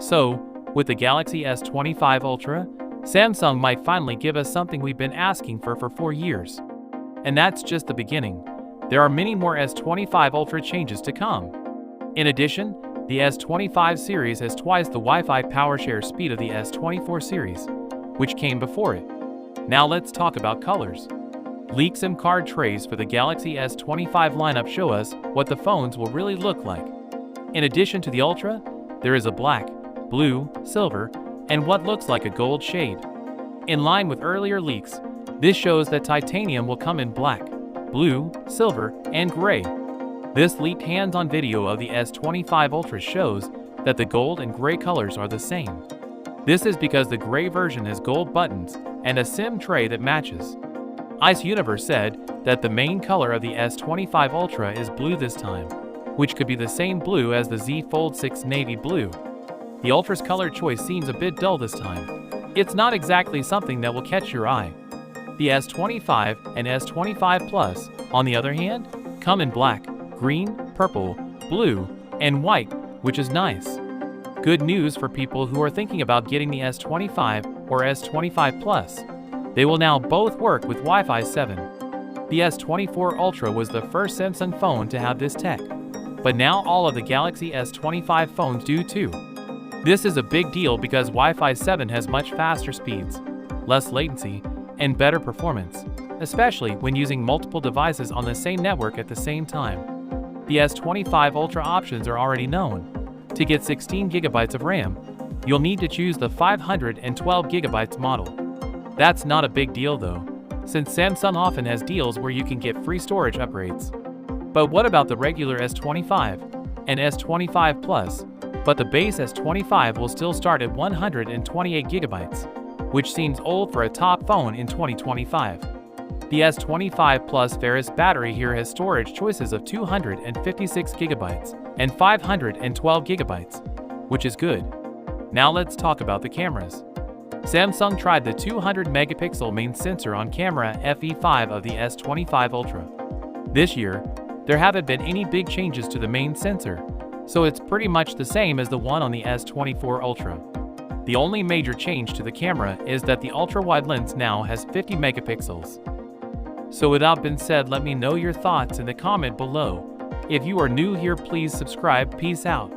So, with the Galaxy S25 Ultra, Samsung might finally give us something we've been asking for 4 years. And that's just the beginning. There are many more S25 Ultra changes to come. In addition, the S25 series has twice the Wi-Fi power share speed of the S24 series, which came before it. Now let's talk about colors. Leaked SIM card trays for the Galaxy S25 lineup show us what the phones will really look like. In addition to the Ultra, there is a black, blue, silver, and what looks like a gold shade. In line with earlier leaks, this shows that titanium will come in black, blue, silver, and gray. This leaked hands-on video of the S25 Ultra shows that the gold and gray colors are the same. This is because the gray version has gold buttons and a SIM tray that matches. Ice Universe said that the main color of the S25 Ultra is blue this time, which could be the same blue as the Z Fold 6 navy blue. The Ultra's color choice seems a bit dull this time. It's not exactly something that will catch your eye. The S25 and S25 Plus, on the other hand, come in black, green, purple, blue, and white, which is nice. Good news for people who are thinking about getting the S25 or S25 Plus. They will now both work with Wi-Fi 7. The S24 Ultra was the first Samsung phone to have this tech, but now all of the Galaxy S25 phones do too. This is a big deal because Wi-Fi 7 has much faster speeds, less latency, and better performance, especially when using multiple devices on the same network at the same time. The S25 Ultra options are already known. To get 16 GB of RAM, you'll need to choose the 512 GB model. That's not a big deal though, since Samsung often has deals where you can get free storage upgrades. But what about the regular S25 and S25 Plus? But the base S25 will still start at 128 GB, which seems old for a top phone in 2025. The S25 Plus Ferris battery here has storage choices of 256 GB and 512 GB, which is good. Now let's talk about the cameras. Samsung tried the 200 megapixel main sensor on camera FE5 of the S25 Ultra. This year, there haven't been any big changes to the main sensor, so it's pretty much the same as the one on the S24 Ultra. The only major change to the camera is that the ultra-wide lens now has 50 megapixels. So with that being said, let me know your thoughts in the comment below. If you are new here, please subscribe. Peace out.